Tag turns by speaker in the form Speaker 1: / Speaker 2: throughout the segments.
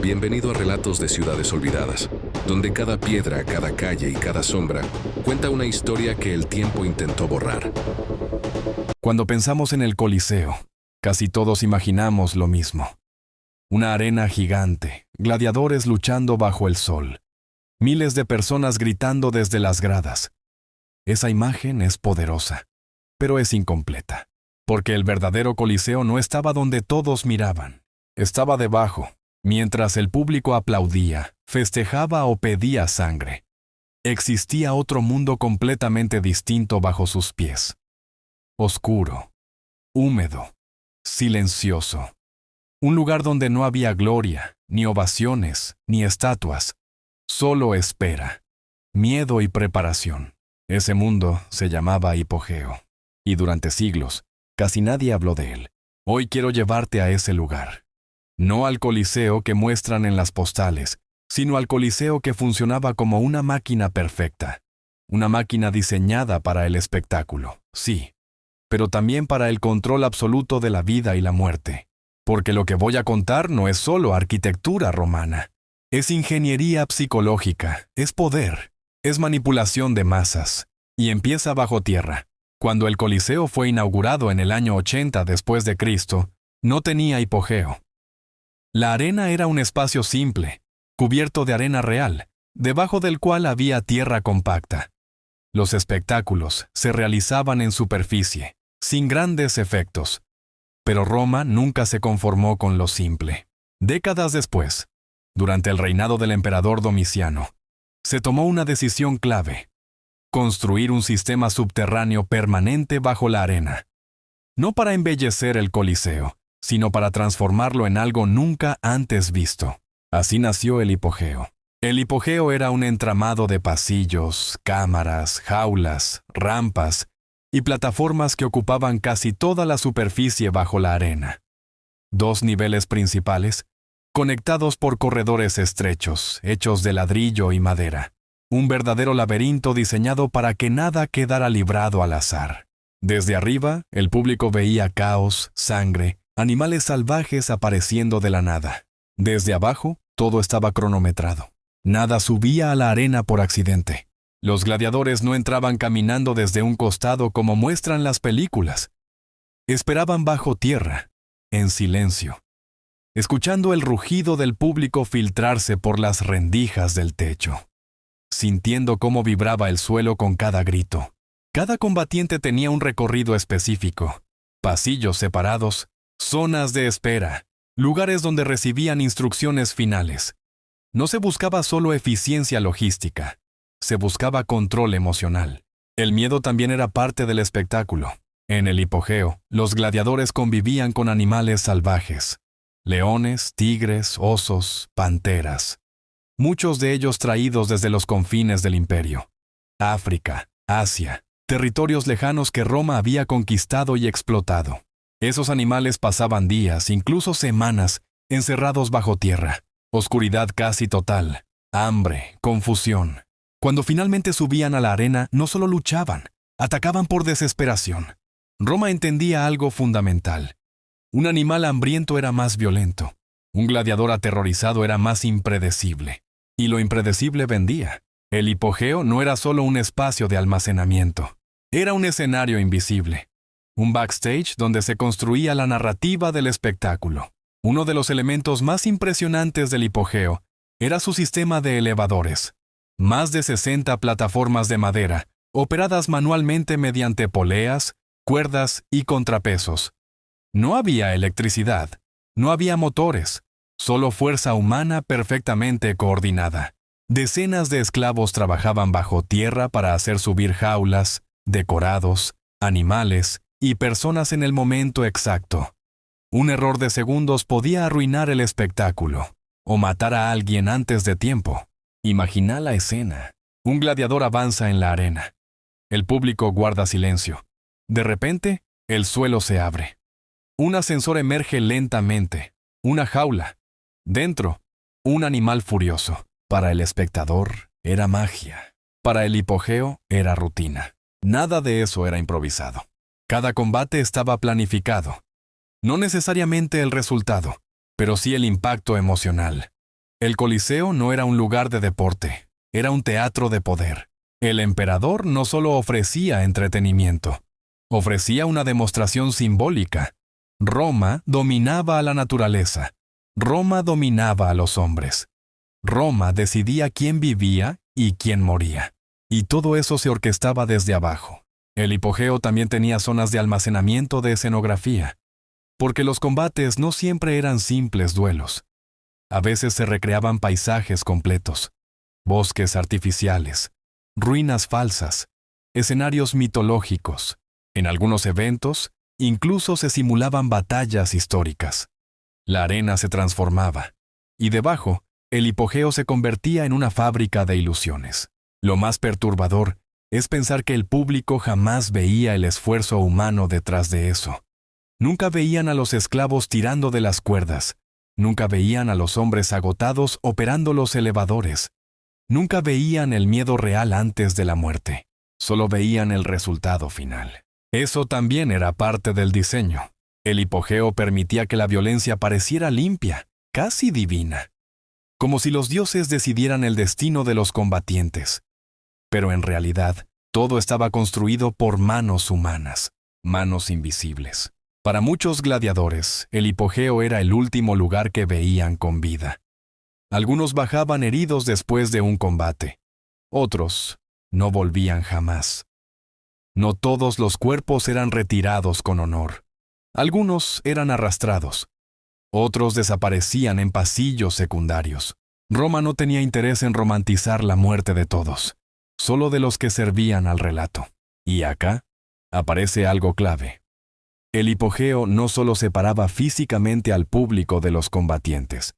Speaker 1: Bienvenido a Relatos de Ciudades Olvidadas, donde cada piedra, cada calle y cada sombra cuenta una historia que el tiempo intentó borrar.
Speaker 2: Cuando pensamos en el Coliseo, casi todos imaginamos lo mismo. Una arena gigante, gladiadores luchando bajo el sol, miles de personas gritando desde las gradas. Esa imagen es poderosa, pero es incompleta, porque el verdadero Coliseo no estaba donde todos miraban, estaba debajo. Mientras el público aplaudía, festejaba o pedía sangre, existía otro mundo completamente distinto bajo sus pies. Oscuro, húmedo, silencioso. Un lugar donde no había gloria, ni ovaciones, ni estatuas. Solo espera, miedo y preparación. Ese mundo se llamaba Hipogeo. Y durante siglos, casi nadie habló de él. Hoy quiero llevarte a ese lugar. No al Coliseo que muestran en las postales, sino al Coliseo que funcionaba como una máquina perfecta. Una máquina diseñada para el espectáculo, sí, pero también para el control absoluto de la vida y la muerte. Porque lo que voy a contar no es solo arquitectura romana. Es ingeniería psicológica, es poder, es manipulación de masas. Y empieza bajo tierra. Cuando el Coliseo fue inaugurado en el año 80 después de Cristo, no tenía hipogeo. La arena era un espacio simple, cubierto de arena real, debajo del cual había tierra compacta. Los espectáculos se realizaban en superficie, sin grandes efectos. Pero Roma nunca se conformó con lo simple. Décadas después, durante el reinado del emperador Domiciano, se tomó una decisión clave: construir un sistema subterráneo permanente bajo la arena. No para embellecer el Coliseo, sino para transformarlo en algo nunca antes visto. Así nació el hipogeo. El hipogeo era un entramado de pasillos, cámaras, jaulas, rampas y plataformas que ocupaban casi toda la superficie bajo la arena. 2 niveles principales, conectados por corredores estrechos, hechos de ladrillo y madera. Un verdadero laberinto diseñado para que nada quedara librado al azar. Desde arriba, el público veía caos, sangre, animales salvajes apareciendo de la nada. Desde abajo, todo estaba cronometrado. Nada subía a la arena por accidente. Los gladiadores no entraban caminando desde un costado como muestran las películas. Esperaban bajo tierra, en silencio, escuchando el rugido del público filtrarse por las rendijas del techo, sintiendo cómo vibraba el suelo con cada grito. Cada combatiente tenía un recorrido específico, pasillos separados, zonas de espera, lugares donde recibían instrucciones finales. No se buscaba solo eficiencia logística, se buscaba control emocional. El miedo también era parte del espectáculo. En el hipogeo, los gladiadores convivían con animales salvajes: leones, tigres, osos, panteras. Muchos de ellos traídos desde los confines del imperio. África, Asia, territorios lejanos que Roma había conquistado y explotado. Esos animales pasaban días, incluso semanas, encerrados bajo tierra. Oscuridad casi total, hambre, confusión. Cuando finalmente subían a la arena, no solo luchaban, atacaban por desesperación. Roma entendía algo fundamental. Un animal hambriento era más violento. Un gladiador aterrorizado era más impredecible. Y lo impredecible vendía. El hipogeo no era solo un espacio de almacenamiento. Era un escenario invisible. Un backstage donde se construía la narrativa del espectáculo. Uno de los elementos más impresionantes del hipogeo era su sistema de elevadores. Más de 60 plataformas de madera, operadas manualmente mediante poleas, cuerdas y contrapesos. No había electricidad, no había motores, solo fuerza humana perfectamente coordinada. Decenas de esclavos trabajaban bajo tierra para hacer subir jaulas, decorados, animales y personas en el momento exacto. Un error de segundos podía arruinar el espectáculo o matar a alguien antes de tiempo. Imagina la escena. Un gladiador avanza en la arena. El público guarda silencio. De repente, el suelo se abre. Un ascensor emerge lentamente. Una jaula. Dentro, un animal furioso. Para el espectador, era magia. Para el hipogeo, era rutina. Nada de eso era improvisado. Cada combate estaba planificado. No necesariamente el resultado, pero sí el impacto emocional. El Coliseo no era un lugar de deporte, era un teatro de poder. El emperador no solo ofrecía entretenimiento, ofrecía una demostración simbólica. Roma dominaba a la naturaleza. Roma dominaba a los hombres. Roma decidía quién vivía y quién moría. Y todo eso se orquestaba desde abajo. El hipogeo también tenía zonas de almacenamiento de escenografía, porque los combates no siempre eran simples duelos. A veces se recreaban paisajes completos, bosques artificiales, ruinas falsas, escenarios mitológicos. En algunos eventos, incluso se simulaban batallas históricas. La arena se transformaba, y debajo, el hipogeo se convertía en una fábrica de ilusiones. Lo más perturbador es pensar que el público jamás veía el esfuerzo humano detrás de eso. Nunca veían a los esclavos tirando de las cuerdas. Nunca veían a los hombres agotados operando los elevadores. Nunca veían el miedo real antes de la muerte. Solo veían el resultado final. Eso también era parte del diseño. El hipogeo permitía que la violencia pareciera limpia, casi divina, como si los dioses decidieran el destino de los combatientes. Pero en realidad, todo estaba construido por manos humanas, manos invisibles. Para muchos gladiadores, el hipogeo era el último lugar que veían con vida. Algunos bajaban heridos después de un combate. Otros no volvían jamás. No todos los cuerpos eran retirados con honor. Algunos eran arrastrados. Otros desaparecían en pasillos secundarios. Roma no tenía interés en romantizar la muerte de todos, solo de los que servían al relato. Y acá aparece algo clave. El hipogeo no solo separaba físicamente al público de los combatientes,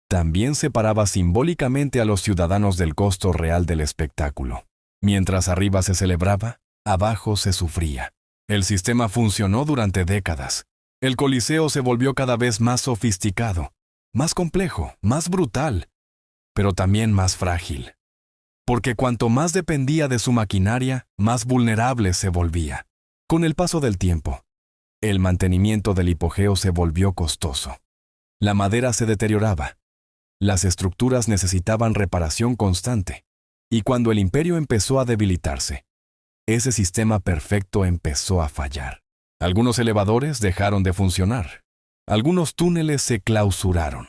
Speaker 2: también separaba simbólicamente a los ciudadanos del costo real del espectáculo. Mientras arriba se celebraba, abajo se sufría. El sistema funcionó durante décadas. El Coliseo se volvió cada vez más sofisticado, más complejo, más brutal, pero también más frágil. Porque cuanto más dependía de su maquinaria, más vulnerable se volvía. Con el paso del tiempo, el mantenimiento del hipogeo se volvió costoso. La madera se deterioraba. Las estructuras necesitaban reparación constante. Y cuando el imperio empezó a debilitarse, ese sistema perfecto empezó a fallar. Algunos elevadores dejaron de funcionar. Algunos túneles se clausuraron.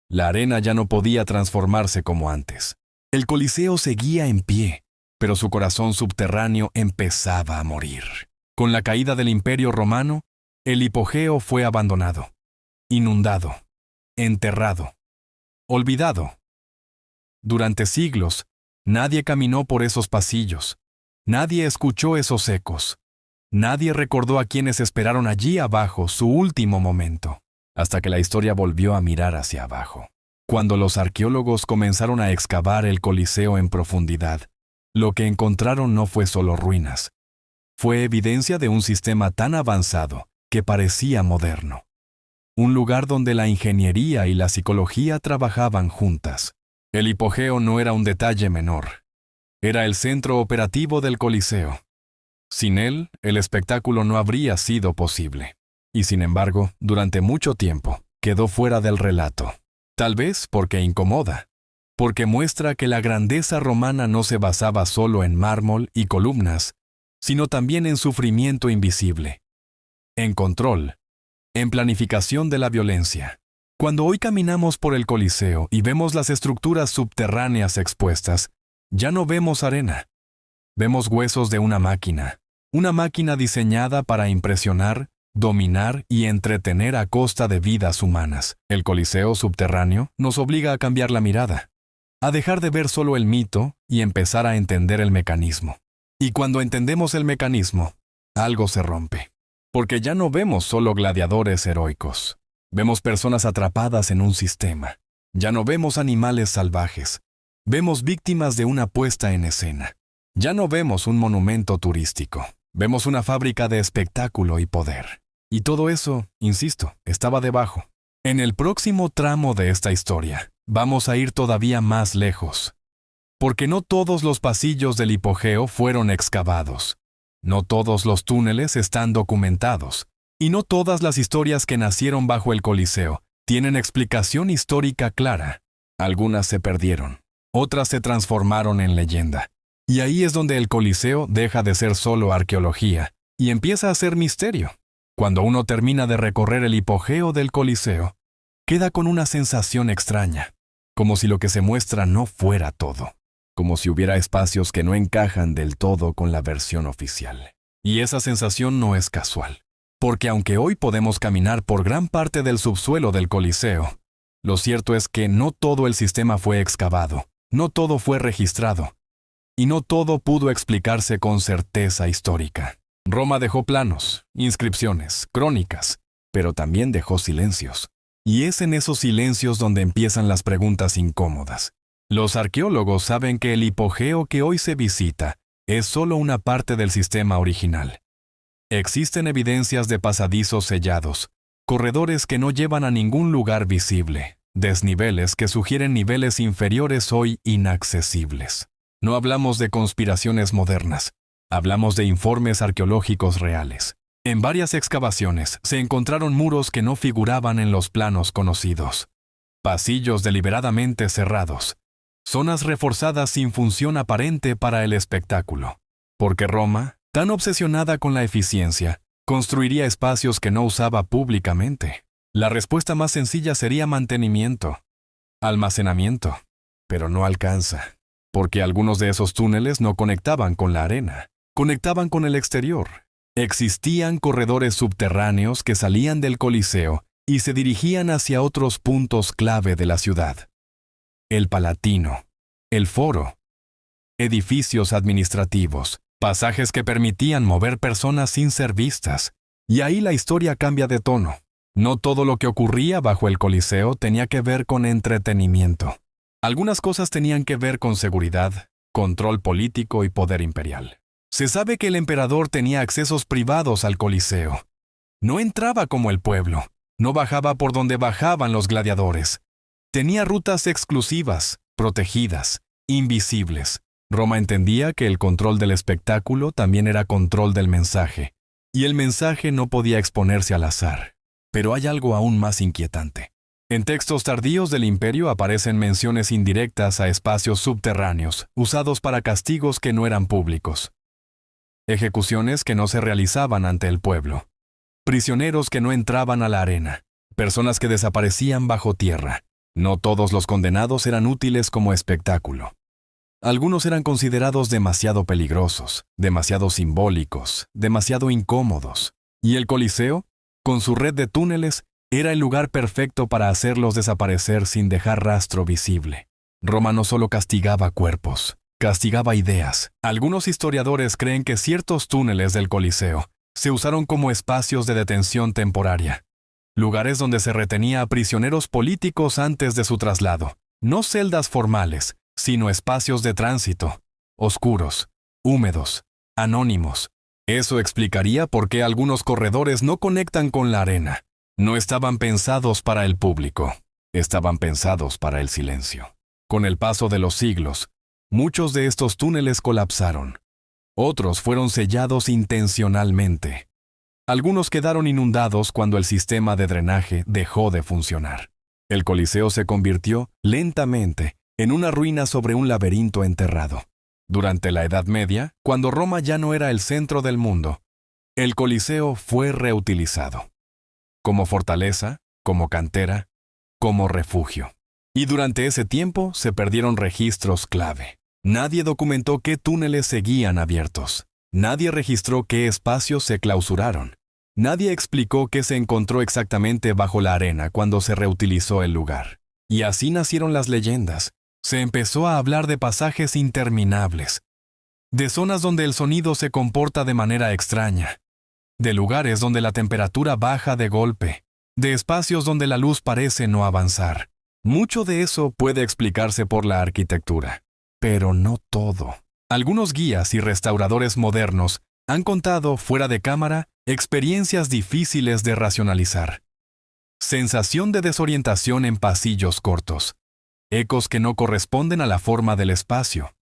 Speaker 2: La arena ya no podía transformarse como antes. El Coliseo seguía en pie, pero su corazón subterráneo empezaba a morir. Con la caída del Imperio Romano, el hipogeo fue abandonado, inundado, enterrado, olvidado. Durante siglos, nadie caminó por esos pasillos. Nadie escuchó esos ecos. Nadie recordó a quienes esperaron allí abajo su último momento, hasta que la historia volvió a mirar hacia abajo. Cuando los arqueólogos comenzaron a excavar el Coliseo en profundidad, lo que encontraron no fue solo ruinas. Fue evidencia de un sistema tan avanzado que parecía moderno. Un lugar donde la ingeniería y la psicología trabajaban juntas. El hipogeo no era un detalle menor. Era el centro operativo del Coliseo. Sin él, el espectáculo no habría sido posible. Y sin embargo, durante mucho tiempo, quedó fuera del relato. Tal vez porque incomoda, porque muestra que la grandeza romana no se basaba solo en mármol y columnas, sino también en sufrimiento invisible, en control, en planificación de la violencia. Cuando hoy caminamos por el Coliseo y vemos las estructuras subterráneas expuestas, ya no vemos arena. Vemos huesos de una máquina diseñada para impresionar, dominar y entretener a costa de vidas humanas. El Coliseo subterráneo nos obliga a cambiar la mirada, a dejar de ver solo el mito y empezar a entender el mecanismo. Y cuando entendemos el mecanismo, algo se rompe. Porque ya no vemos solo gladiadores heroicos. Vemos personas atrapadas en un sistema. Ya no vemos animales salvajes. Vemos víctimas de una puesta en escena. Ya no vemos un monumento turístico. Vemos una fábrica de espectáculo y poder. Y todo eso, insisto, estaba debajo. En el próximo tramo de esta historia, vamos a ir todavía más lejos. Porque no todos los pasillos del hipogeo fueron excavados. No todos los túneles están documentados. Y no todas las historias que nacieron bajo el Coliseo tienen explicación histórica clara. Algunas se perdieron, otras se transformaron en leyenda. Y ahí es donde el Coliseo deja de ser solo arqueología y empieza a ser misterio. Cuando uno termina de recorrer el hipogeo del Coliseo, queda con una sensación extraña, como si lo que se muestra no fuera todo, como si hubiera espacios que no encajan del todo con la versión oficial. Y esa sensación no es casual, porque aunque hoy podemos caminar por gran parte del subsuelo del Coliseo, lo cierto es que no todo el sistema fue excavado, no todo fue registrado, y no todo pudo explicarse con certeza histórica. Roma dejó planos, inscripciones, crónicas, pero también dejó silencios. Y es en esos silencios donde empiezan las preguntas incómodas. Los arqueólogos saben que el hipogeo que hoy se visita es solo una parte del sistema original. Existen evidencias de pasadizos sellados, corredores que no llevan a ningún lugar visible, desniveles que sugieren niveles inferiores hoy inaccesibles. No hablamos de conspiraciones modernas, hablamos de informes arqueológicos reales. En varias excavaciones se encontraron muros que no figuraban en los planos conocidos, pasillos deliberadamente cerrados, zonas reforzadas sin función aparente para el espectáculo. Porque Roma, tan obsesionada con la eficiencia, construiría espacios que no usaba públicamente. La respuesta más sencilla sería mantenimiento, almacenamiento, pero no alcanza, porque algunos de esos túneles no conectaban con la arena, conectaban con el exterior. Existían corredores subterráneos que salían del Coliseo y se dirigían hacia otros puntos clave de la ciudad. El Palatino, el Foro, edificios administrativos, pasajes que permitían mover personas sin ser vistas. Y ahí la historia cambia de tono. No todo lo que ocurría bajo el Coliseo tenía que ver con entretenimiento. Algunas cosas tenían que ver con seguridad, control político y poder imperial. Se sabe que el emperador tenía accesos privados al Coliseo. No entraba como el pueblo, no bajaba por donde bajaban los gladiadores. Tenía rutas exclusivas, protegidas, invisibles. Roma entendía que el control del espectáculo también era control del mensaje, y el mensaje no podía exponerse al azar. Pero hay algo aún más inquietante. En textos tardíos del imperio aparecen menciones indirectas a espacios subterráneos, usados para castigos que no eran públicos. Ejecuciones que no se realizaban ante el pueblo. Prisioneros que no entraban a la arena. Personas que desaparecían bajo tierra. No todos los condenados eran útiles como espectáculo. Algunos eran considerados demasiado peligrosos, demasiado simbólicos, demasiado incómodos. Y el Coliseo, con su red de túneles, era el lugar perfecto para hacerlos desaparecer sin dejar rastro visible. Roma no solo castigaba cuerpos, castigaba ideas. Algunos historiadores creen que ciertos túneles del Coliseo se usaron como espacios de detención temporaria, lugares donde se retenía a prisioneros políticos antes de su traslado. No celdas formales, sino espacios de tránsito, oscuros, húmedos, anónimos. Eso explicaría por qué algunos corredores no conectan con la arena. No estaban pensados para el público, estaban pensados para el silencio. Con el paso de los siglos, muchos de estos túneles colapsaron. Otros fueron sellados intencionalmente. Algunos quedaron inundados cuando el sistema de drenaje dejó de funcionar. El Coliseo se convirtió, lentamente, en una ruina sobre un laberinto enterrado. Durante la Edad Media, cuando Roma ya no era el centro del mundo, el Coliseo fue reutilizado. Como fortaleza, como cantera, como refugio. Y durante ese tiempo se perdieron registros clave. Nadie documentó qué túneles seguían abiertos. Nadie registró qué espacios se clausuraron. Nadie explicó qué se encontró exactamente bajo la arena cuando se reutilizó el lugar. Y así nacieron las leyendas. Se empezó a hablar de pasajes interminables, de zonas donde el sonido se comporta de manera extraña, de lugares donde la temperatura baja de golpe, de espacios donde la luz parece no avanzar. Mucho de eso puede explicarse por la arquitectura, pero no todo. Algunos guías y restauradores modernos han contado, fuera de cámara, experiencias difíciles de racionalizar. Sensación de desorientación en pasillos cortos, ecos que no corresponden a la forma del espacio,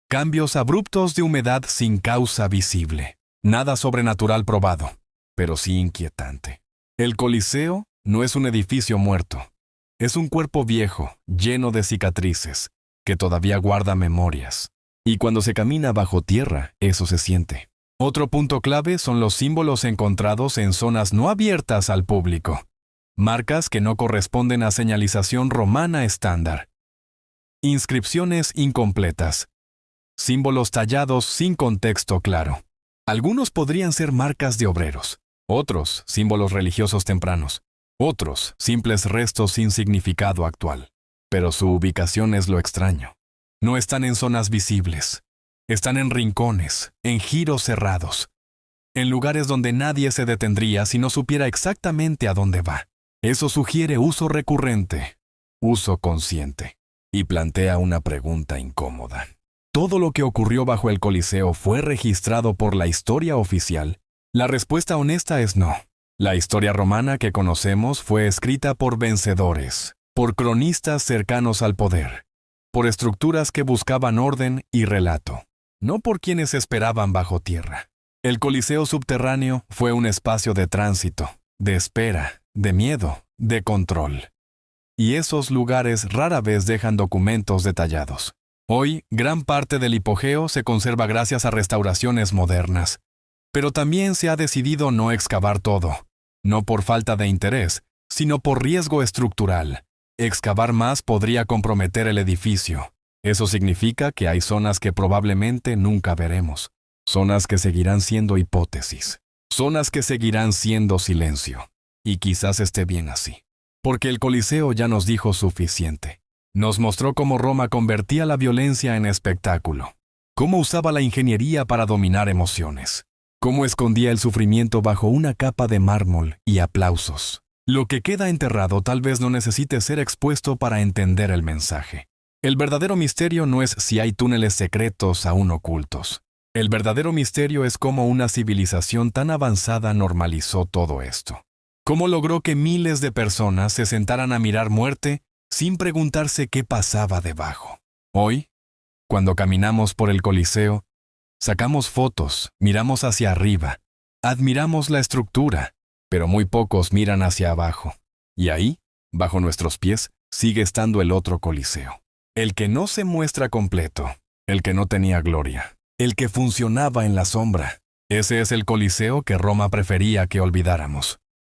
Speaker 2: cambios abruptos de humedad sin causa visible. Nada sobrenatural probado, pero sí inquietante. El Coliseo no es un edificio muerto. Es un cuerpo viejo, lleno de cicatrices, que todavía guarda memorias. Y cuando se camina bajo tierra, eso se siente. Otro punto clave son los símbolos encontrados en zonas no abiertas al público. Marcas que no corresponden a señalización romana estándar. Inscripciones incompletas. Símbolos tallados sin contexto claro. Algunos podrían ser marcas de obreros, otros símbolos religiosos tempranos, otros simples restos sin significado actual. Pero su ubicación es lo extraño. No están en zonas visibles. Están en rincones, en giros cerrados, en lugares donde nadie se detendría si no supiera exactamente a dónde va. Eso sugiere uso recurrente, uso consciente, y plantea una pregunta incómoda. ¿Todo lo que ocurrió bajo el Coliseo fue registrado por la historia oficial? La respuesta honesta es no. La historia romana que conocemos fue escrita por vencedores, por cronistas cercanos al poder, por estructuras que buscaban orden y relato, no por quienes esperaban bajo tierra. El Coliseo subterráneo fue un espacio de tránsito, de espera, de miedo, de control. Y esos lugares rara vez dejan documentos detallados. Hoy, gran parte del hipogeo se conserva gracias a restauraciones modernas. Pero también se ha decidido no excavar todo, no por falta de interés, sino por riesgo estructural. Excavar más podría comprometer el edificio. Eso significa que hay zonas que probablemente nunca veremos, zonas que seguirán siendo hipótesis, zonas que seguirán siendo silencio. Y quizás esté bien así, porque el Coliseo ya nos dijo suficiente. Nos mostró cómo Roma convertía la violencia en espectáculo, cómo usaba la ingeniería para dominar emociones, cómo escondía el sufrimiento bajo una capa de mármol y aplausos. Lo que queda enterrado tal vez no necesite ser expuesto para entender el mensaje. El verdadero misterio no es si hay túneles secretos aún ocultos. El verdadero misterio es cómo una civilización tan avanzada normalizó todo esto. Cómo logró que miles de personas se sentaran a mirar muerte sin preguntarse qué pasaba debajo. Hoy, cuando caminamos por el Coliseo, sacamos fotos, miramos hacia arriba, admiramos la estructura, pero muy pocos miran hacia abajo. Y ahí, bajo nuestros pies, sigue estando el otro Coliseo. El que no se muestra completo, el que no tenía gloria, el que funcionaba en la sombra. Ese es el Coliseo que Roma prefería que olvidáramos.